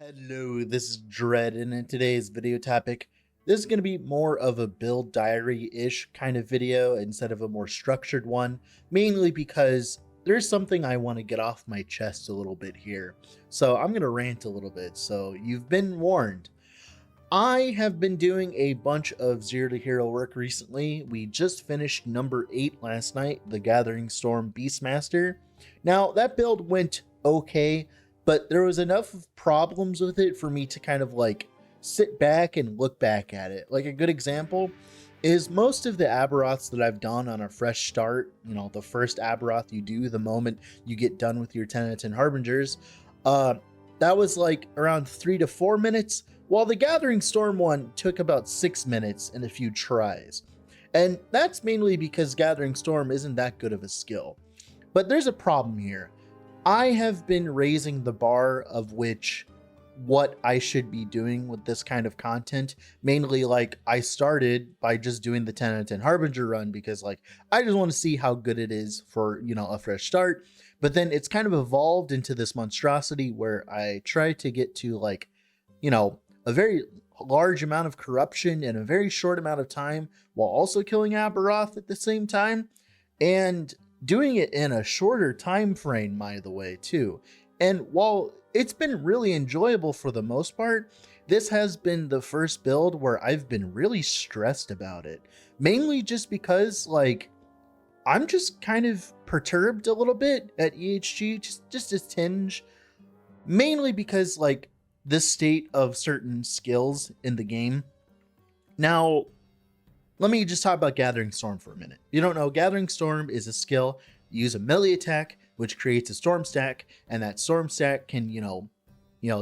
Hello, this is Dread, and in today's video topic, this is going to be more of a build diary-ish kind of video instead of a more structured one, mainly because there's something I want to get off my chest a little bit here. So I'm going to rant a little bit, so you've been warned. I have been doing a bunch of Zero to Hero work recently. We just finished number 8 last night, the Gathering Storm Beastmaster. Now, that build went okay, but there was enough problems with it for me to kind of like sit back and look back at it. Like a good example is most of the Aberoths that I've done on a fresh start, the first Aberoth you do the moment you get done with your Tenants and Harbingers, that was like around 3 to 4 minutes, while the Gathering Storm one took about 6 minutes and a few tries. And that's mainly because Gathering Storm isn't that good of a skill. But there's a problem here. I have been raising the bar of what I should be doing with this kind of content. Mainly, like, I started by just doing the Tenant and Harbinger run because, like, I just want to see how good it is for, a fresh start. But then it's kind of evolved into this monstrosity where I try to get to, like, a very large amount of corruption in a very short amount of time while also killing Aberoth at the same time. And doing it in a shorter time frame, by the way, too. And while it's been really enjoyable for the most part, this has been the first build where I've been really stressed about it. Mainly just because, like, I'm just kind of perturbed a little bit at EHG, just a tinge. Mainly because, like, the state of certain skills in the game. Now, let me just talk about Gathering Storm for a minute. If you don't know, Gathering Storm is a skill. You use a melee attack, which creates a storm stack, and that storm stack can,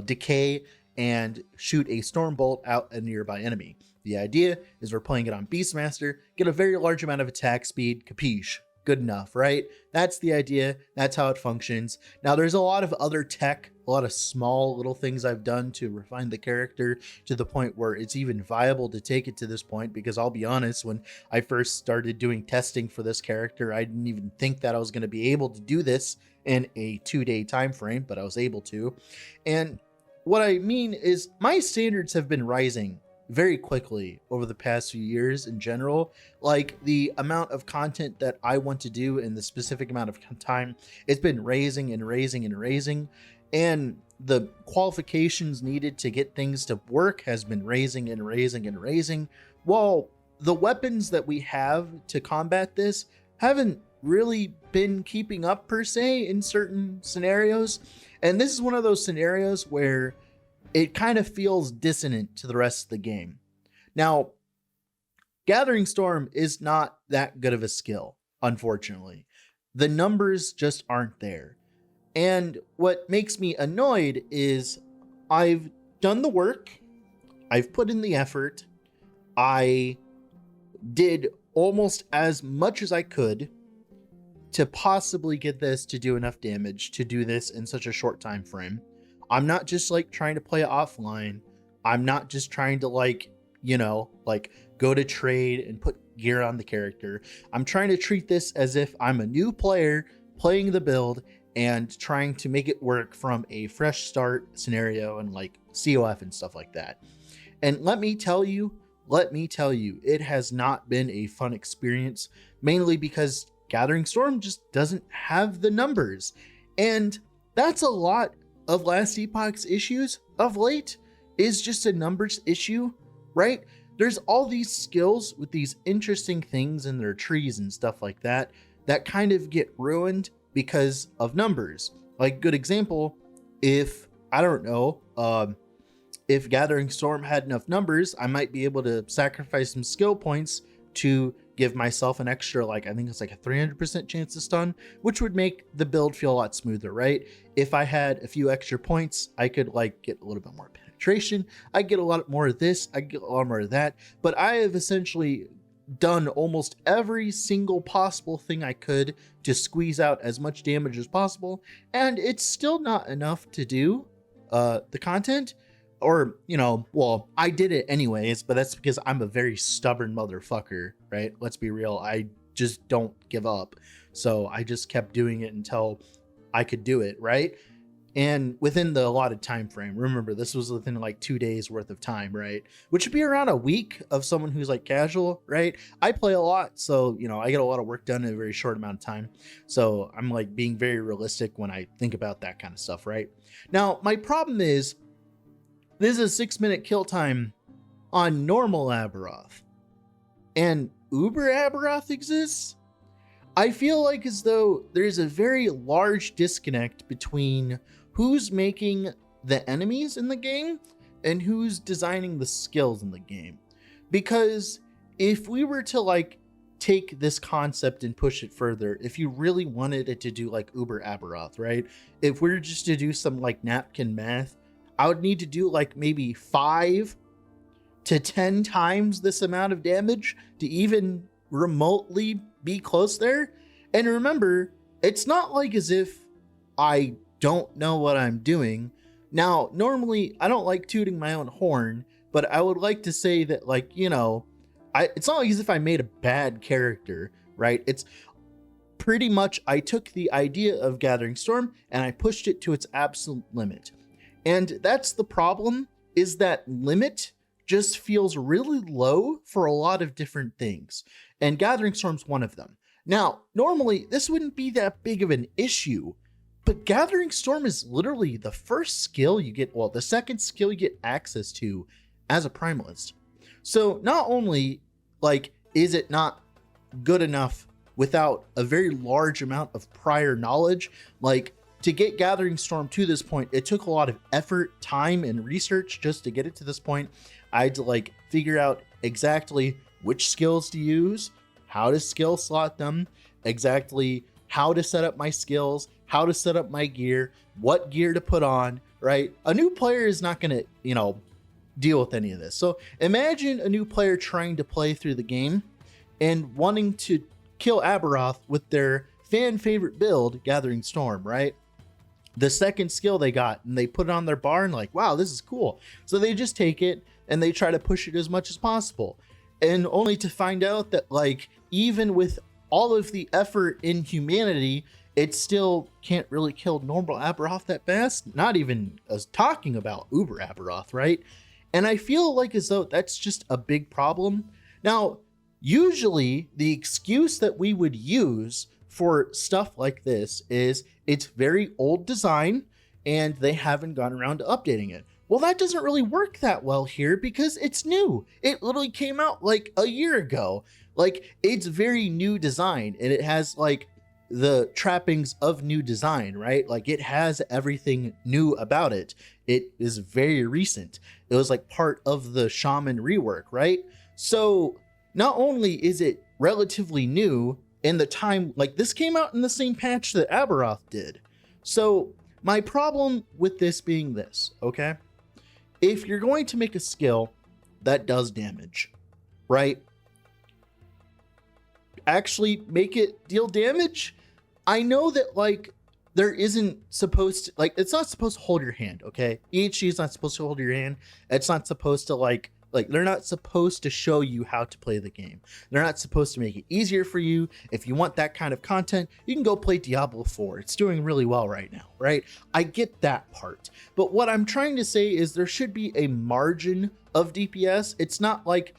decay and shoot a storm bolt out a nearby enemy. The idea is we're playing it on Beastmaster, get a very large amount of attack speed, capiche? Good enough, right? That's the idea. That's how it functions. Now, there's a lot of other tech, a lot of small little things I've done to refine the character to the point where it's even viable to take it to this point, because I'll be honest, when I first started doing testing for this character, I didn't even think that I was going to be able to do this in a 2-day time frame, but I was able to. And what I mean is my standards have been rising very quickly over the past few years in general. Like, the amount of content that I want to do in the specific amount of time, it's been raising and raising and raising, and the qualifications needed to get things to work has been raising and raising and raising, while the weapons that we have to combat this haven't really been keeping up per se in certain scenarios. And this is one of those scenarios where it kind of feels dissonant to the rest of the game. Now, Gathering Storm is not that good of a skill, unfortunately. The numbers just aren't there. And what makes me annoyed is I've done the work, I've put in the effort, I did almost as much as I could to possibly get this to do enough damage to do this in such a short time frame. I'm not just like trying to play it offline. I'm not just trying to go to trade and put gear on the character. I'm trying to treat this as if I'm a new player playing the build and trying to make it work from a fresh start scenario and like COF and stuff like that. And let me tell you, it has not been a fun experience, mainly because Gathering Storm just doesn't have the numbers. And that's a lot of Last Epoch's issues of late, is just a numbers issue, right? There's all these skills with these interesting things in their trees and stuff like that kind of get ruined because of numbers. Like, good example, if if Gathering Storm had enough numbers, I might be able to sacrifice some skill points to give myself an extra, I think it's like a 300% chance to stun, which would make the build feel a lot smoother, right? If I had a few extra points, I could get a little bit more penetration. I get a lot more of this, I get a lot more of that. But I have essentially done almost every single possible thing I could to squeeze out as much damage as possible, and it's still not enough to do the content. Or, well, I did it anyways, but that's because I'm a very stubborn motherfucker, right? Let's be real. I just don't give up. So I just kept doing it until I could do it, right? and within the allotted time frame. Remember, this was within like 2 days worth of time, right? Which would be around a week of someone who's like casual, right? I play a lot, so you know, I get a lot of work done in a very short amount of time. So I'm like being very realistic when I think about that kind of stuff, right? Now, my problem is this is a 6-minute kill time on normal Aberoth, and Uber Aberoth exists. I feel like as though there's a very large disconnect between who's making the enemies in the game and who's designing the skills in the game. Because if we were to like take this concept and push it further, if you really wanted it to do like Uber Aberoth, right? If we were just to do some like napkin math, I would need to do like maybe 5 to 10 times this amount of damage to even remotely be close there. And remember, it's not like as if I don't know what I'm doing. Now, normally I don't like tooting my own horn, but I would like to say that, like, you know, it's not like as if I made a bad character, right? It's pretty much I took the idea of Gathering Storm and I pushed it to its absolute limit. And that's the problem, is that limit just feels really low for a lot of different things. And Gathering Storm's one of them. Now, normally this wouldn't be that big of an issue, but Gathering Storm is literally the first skill you get, well, the second skill you get access to as a Primalist. So not only like is it not good enough without a very large amount of prior knowledge, like to get Gathering Storm to this point, it took a lot of effort, time, and research just to get it to this point. I had to like figure out exactly which skills to use, how to skill slot them, exactly how to set up my skills, how to set up my gear, what gear to put on, right? A new player is not going to, you know, deal with any of this. So imagine a new player trying to play through the game and wanting to kill Aberoth with their fan favorite build, Gathering Storm, right? The second skill they got, and they put it on their bar and like, wow, this is cool. So they just take it and they try to push it as much as possible. And only to find out that, like, even with all of the effort in humanity, it still can't really kill normal Aberoth that fast. Not even as talking about Uber Aberoth, right? And I feel like as though that's just a big problem. Now, usually the excuse that we would use for stuff like this is it's very old design and they haven't gone around to updating it. Well, that doesn't really work that well here because it's new. It literally came out like a year ago. Like, it's very new design and it has like the trappings of new design, right? Like, it has everything new about it. It is very recent. It was like part of the Shaman rework, right? So not only is it relatively new in the time, like this came out in the same patch that Aberoth did. So my problem with this being this, okay? If you're going to make a skill that does damage, right? Actually make it deal damage. I know that like there isn't supposed to, like, it's not supposed to hold your hand, okay? EHG is not supposed to hold your hand. It's not supposed to like they're not supposed to show you how to play the game. They're not supposed to make it easier for you. If you want that kind of content, you can go play Diablo 4. It's doing really well right now, right? I get that part. But what I'm trying to say is there should be a margin of DPS. It's not like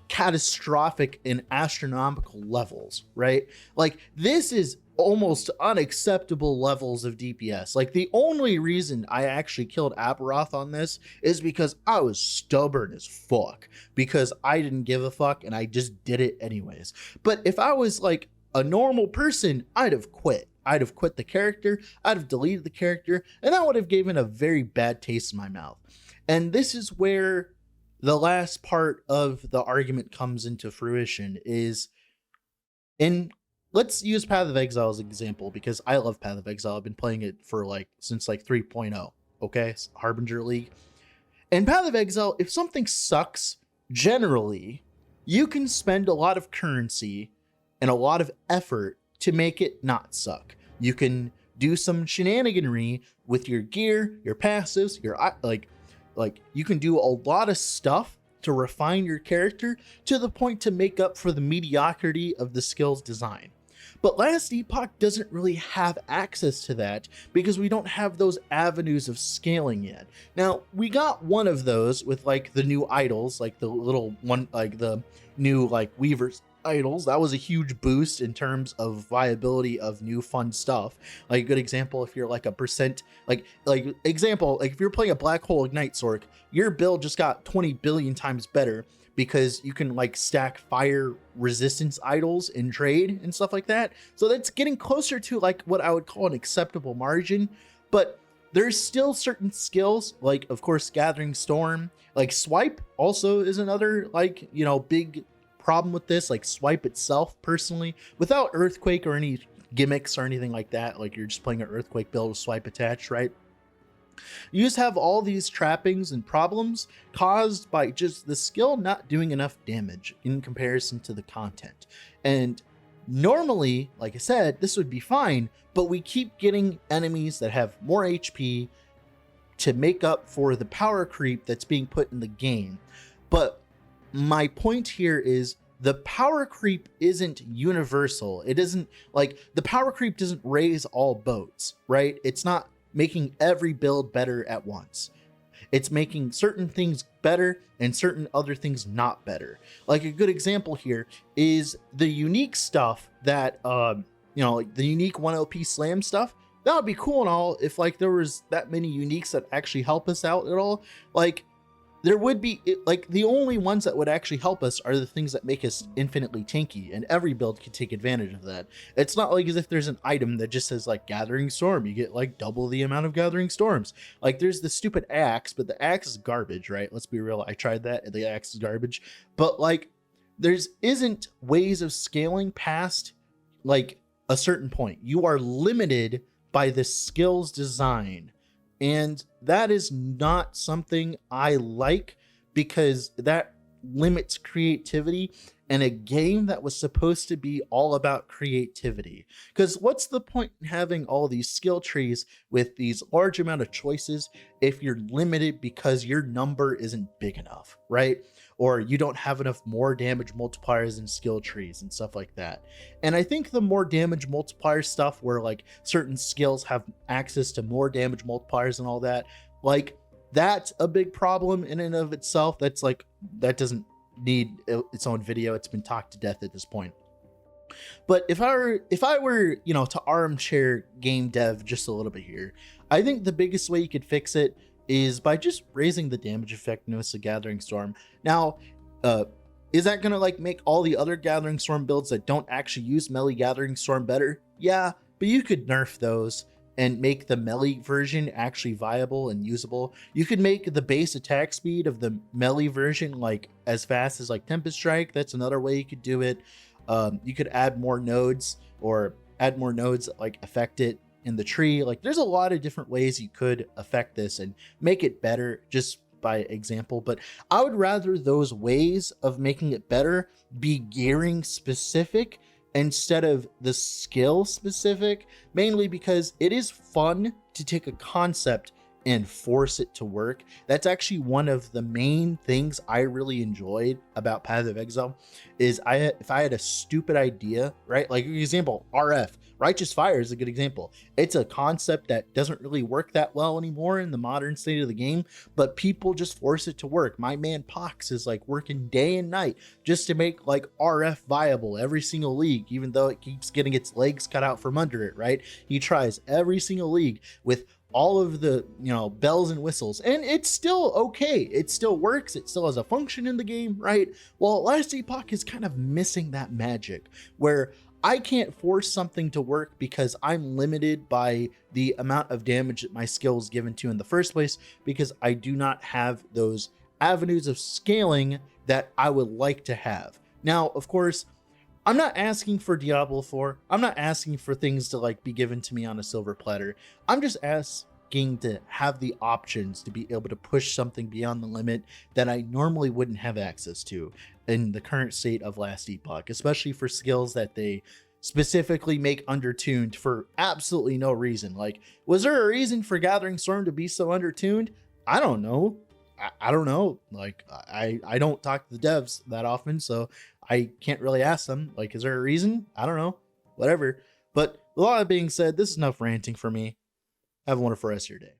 catastrophic in astronomical levels, right? Like, this is almost unacceptable levels of DPS. Like, the only reason I actually killed Aberoth on this is because I was stubborn as fuck, because I didn't give a fuck and I just did it anyways. But if I was like a normal person, I'd have quit. I'd have quit the character, I'd have deleted the character, and that would have given a very bad taste in my mouth. And this is where the last part of the argument comes into fruition is let's use Path of Exile as an example, because I love Path of Exile. I've been playing it for like since like 3.0. Okay, Harbinger League. And Path of Exile, if something sucks, generally, you can spend a lot of currency and a lot of effort to make it not suck. You can do some shenaniganry with your gear, your passives, your like you can do a lot of stuff to refine your character to the point to make up for the mediocrity of the skill's design. But Last Epoch doesn't really have access to that because we don't have those avenues of scaling yet. Now, we got one of those with like the new idols, like the little one, like the new like Weaver's idols. That was a huge boost in terms of viability of new fun stuff. Like a good example, if you're like a percent, like example, like if you're playing a Black Hole Ignite Sorc, your build just got 20 billion times better because you can like stack fire resistance idols in trade and stuff like that. So that's getting closer to like what I would call an acceptable margin. But there's still certain skills, like of course Gathering Storm, like Swipe also is another like, you know, big problem with this. Like Swipe itself personally, without Earthquake or any gimmicks or anything like that, like you're just playing an Earthquake build with Swipe attached, right? You just have all these trappings and problems caused by just the skill not doing enough damage in comparison to the content. And normally, like I said, this would be fine, but we keep getting enemies that have more HP to make up for the power creep that's being put in the game. But my point here is the power creep isn't universal. It isn't like the power creep doesn't raise all boats, right? It's not making every build better at once. It's making certain things better and certain other things not better. Like a good example here is the unique stuff that, you know, like the unique 1 LP slam stuff. That would be cool and all if like there was that many uniques that actually help us out at all. Like there would be, like the only ones that would actually help us are the things that make us infinitely tanky, and every build can take advantage of that. It's not like as if there's an item that just says like Gathering Storm, you get like double the amount of Gathering Storms. Like there's the stupid axe, but the axe is garbage, right? Let's be real, I tried that and the axe is garbage. But like there's isn't ways of scaling past like a certain point. You are limited by the skills design. And that is not something I like, because that limits creativity in a game that was supposed to be all about creativity. Because what's the point in having all these skill trees with these large amount of choices if you're limited because your number isn't big enough, right? Or you don't have enough more damage multipliers in skill trees and stuff like that. And I think the more damage multiplier stuff where like certain skills have access to more damage multipliers and all that, like that's a big problem in and of itself. That's like, that doesn't need its own video. It's been talked to death at this point. But if I were, you know, to armchair game dev just a little bit here, I think the biggest way you could fix it is by just raising the damage effectiveness of Gathering Storm. Now, is that gonna like make all the other Gathering Storm builds that don't actually use melee Gathering Storm better? Yeah, but you could nerf those and make the melee version actually viable and usable. You could make the base attack speed of the melee version like as fast as like Tempest Strike. That's another way you could do it. You could add more nodes, or add more nodes that like affect it in the tree. Like there's a lot of different ways you could affect this and make it better just by example. But I would rather those ways of making it better be gearing specific instead of the skill specific, mainly because it is fun to take a concept and force it to work. That's actually one of the main things I really enjoyed about Path of Exile is if I had a stupid idea, right? Like example, RF, Righteous Fire is a good example. It's a concept that doesn't really work that well anymore in the modern state of the game, but people just force it to work. My man Pox is like working day and night just to make like RF viable every single league, even though it keeps getting its legs cut out from under it, right? He tries every single league with all of the, you know, bells and whistles, and it's still okay. It still works. It still has a function in the game, right? Well, Last Epoch is kind of missing that magic where I can't force something to work because I'm limited by the amount of damage that my skill is given to in the first place, because I do not have those avenues of scaling that I would like to have. Now, of course, I'm not asking for Diablo 4. I'm not asking for things to like be given to me on a silver platter. I'm just asking to have the options to be able to push something beyond the limit that I normally wouldn't have access to in the current state of Last Epoch, especially for skills that they specifically make undertuned for absolutely no reason. Like, was there a reason for Gathering Storm to be so undertuned? I don't know. I don't know. Like, I don't talk to the devs that often, so I can't really ask them. Like, is there a reason? I don't know. whatever. But with all that being said, this is enough ranting for me. Have a wonderful rest of your day.